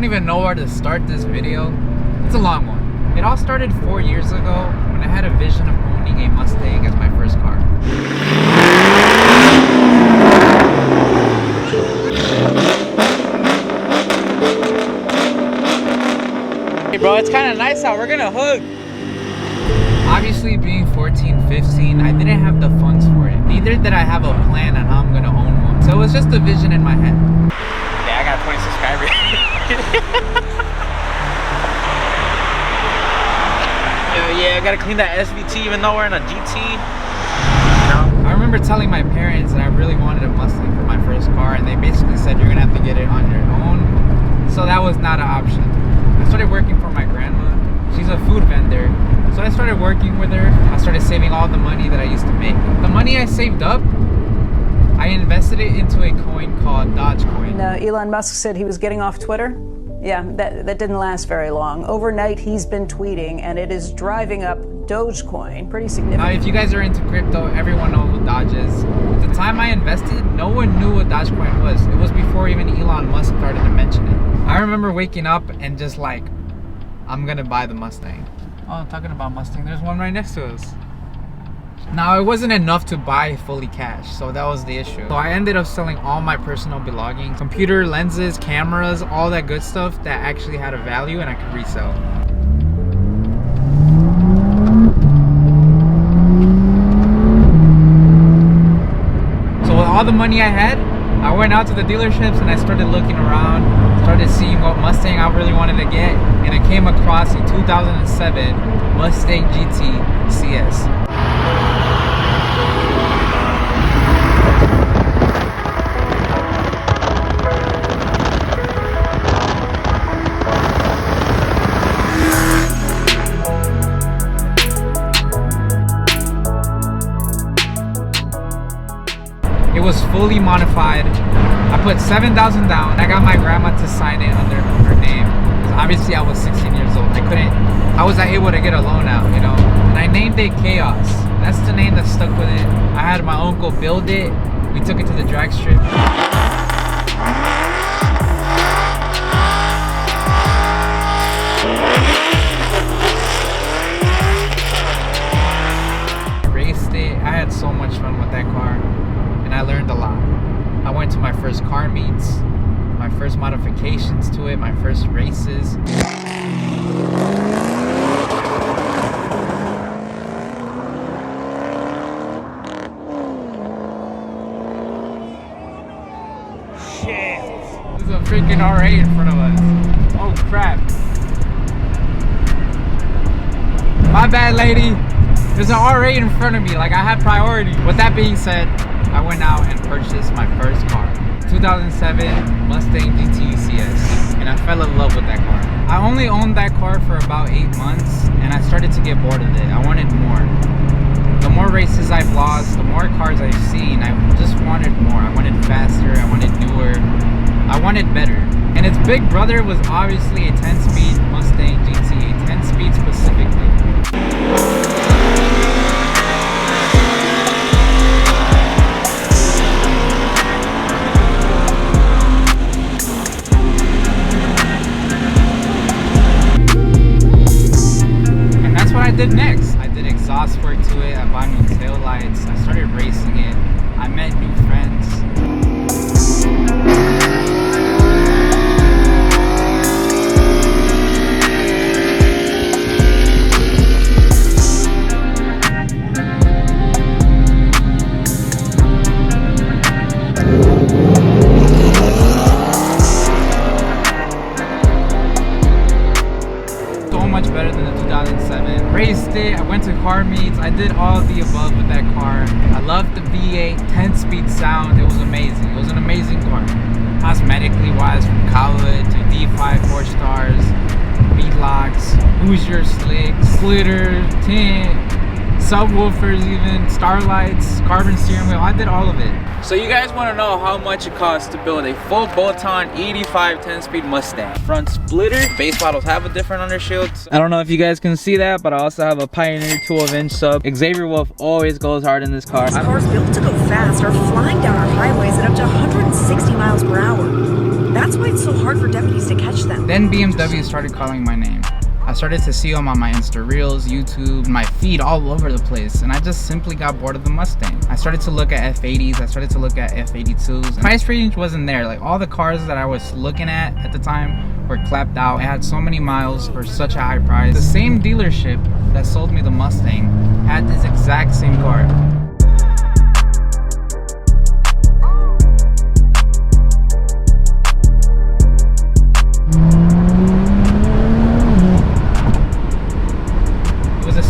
don't even know where to start this video. It's a long one. It all started 4 years ago when I had a vision of owning a Mustang as my first car. Hey bro, it's kind of nice out. We're gonna hook. Obviously, being 14, 15, I didn't have the funds for it. Neither did I have a plan on how I'm gonna own one. So it was just a vision in my head. Yeah, I got 20 subscribers. Yeah, I gotta clean that SVT even though we're in a GT. I remember telling my parents that I really wanted a Mustang for my first car, and they basically said you're gonna have to get it on your own. So that was not an option. I started working for my grandma. She's a food vendor. So I started working with her. I started saving all the money that I used to make. The money I saved up, I invested it into a coin called Dogecoin. Elon Musk said he was getting off Twitter. Yeah, that didn't last very long. Overnight, he's been tweeting, and it is driving up Dogecoin pretty significantly. Now, if you guys are into crypto, everyone knows what Doge is. At the time I invested, no one knew what Dogecoin was. It was before even Elon Musk started to mention it. I remember waking up and just like, I'm gonna buy the Mustang. Oh, talking about Mustang, there's one right next to us. Now, it wasn't enough to buy fully cash, so that was the issue. So I ended up selling all my personal belongings, computer, lenses, cameras, all that good stuff that actually had a value and I could resell. So with all the money I had, I went out to the dealerships and I started looking around, started seeing what Mustang I really wanted to get, and I came across a 2007 Mustang GT CS. It was fully modified. I put $7,000 down. I got my grandma to sign it under her name. Because obviously I was 16 years old. How was I able to get a loan out, you know? And I named it Chaos. That's the name that stuck with it. I had my uncle build it. We took it to the drag strip. I raced it. I had so much fun with that car. And I learned a lot. I went to my first car meets, my first modifications to it, my first races. Shit! There's a freaking R8 in front of us. Oh crap. My bad, lady. There's an R8 in front of me, like I had priority. With that being said, I went out and purchased my first car, 2007 Mustang GT CS, and I fell in love with that car. I only owned that car for about 8 months, and I started to get bored of it. I wanted more. The more races I've lost, the more cars I've seen, I just wanted more. I wanted faster, I wanted newer, I wanted better. And its big brother was obviously a 10-speed Mustang GT, a 10-speed specifically. I did next. I did exhaust work to it, I bought new tail lights, I started racing it, I met new friends. So much better than the 2007. Raced it, I went to car meets, I did all of the above with that car. I loved the V8 10-speed sound, it was amazing. It was an amazing car. Cosmetically wise, from Khaled to D5 4-stars, beat locks, Hoosier slick, splitter, tint, subwoofers even, starlights, carbon steering wheel, I did all of it. So you guys want to know how much it costs to build a full bolt-on 85 10-speed Mustang. Front splitter, base models have a different undershield. I don't know if you guys can see that, but I also have a Pioneer 12-inch sub. Xavier Wolf always goes hard in this car. This car's built to go fast, are flying down our highways at up to 160 miles per hour. That's That's why it's so hard for deputies to catch them. Then BMW started calling my name. I started to see them on my Insta Reels, YouTube, my feed all over the place, and I just simply got bored of the Mustang. I started to look at F80s, I started to look at F82s. Price range wasn't there. Like, all the cars that I was looking at the time were clapped out. I had so many miles for such a high price. The same dealership that sold me the Mustang had this exact same car.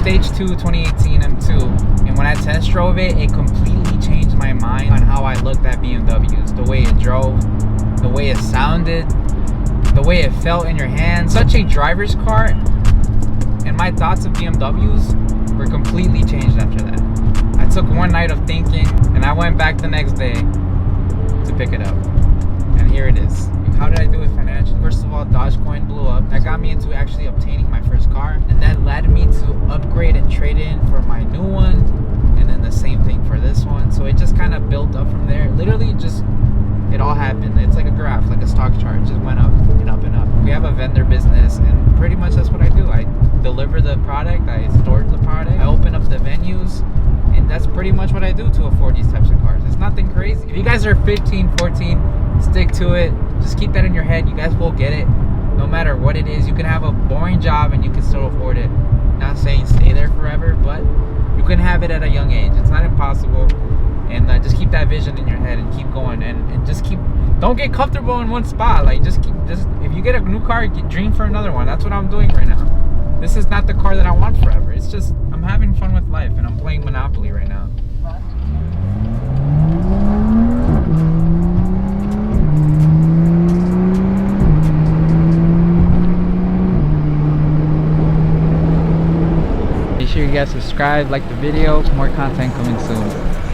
Stage 2 2018 M2, and when I test drove it, it completely changed my mind on how I looked at BMWs. The way it drove, the way it sounded, the way it felt in your hand. Such a driver's car, and my thoughts of BMWs were completely changed after that. I took one night of thinking, and I went back the next day to pick it up, and here it is. How did I do it financially? First of all, Dogecoin blew up. That got me into actually obtaining my first car, and that led me to upgrade and trade in for my new one, and then the same thing for this one. So it just kind of built up from there. Literally just, it all happened. It's like a graph, like a stock chart. It just went up and up and up. We have a vendor business, and pretty much that's what I do. I deliver the product, I store the product, I open up the venues, and that's pretty much what I do to afford these types of cars. It's nothing crazy. If you guys are 15, 14, stick to it. Just keep that in your head. You guys will get it no matter what it is. You can have a boring job and you can still afford it. Not saying stay there forever, but you can have it at a young age. It's not impossible. And just keep that vision in your head and keep going, and just keep, don't get comfortable in one spot. Like, just if you get a new car, dream for another one. That's what I'm doing right now. This is not the car that I want forever. It's just, I'm having fun with life, and I'm playing Monopoly right now. Make sure you guys subscribe, like the video, more content coming soon.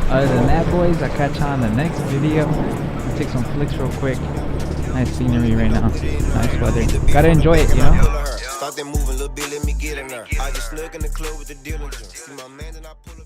Other than that, boys, I'll catch you on the next video. I'll take some flicks real quick. Nice scenery right now, nice weather. Gotta enjoy it, you know? Start that moving, little bit, let me get in there. I just snuck in the club with the dealer. See my man and I pull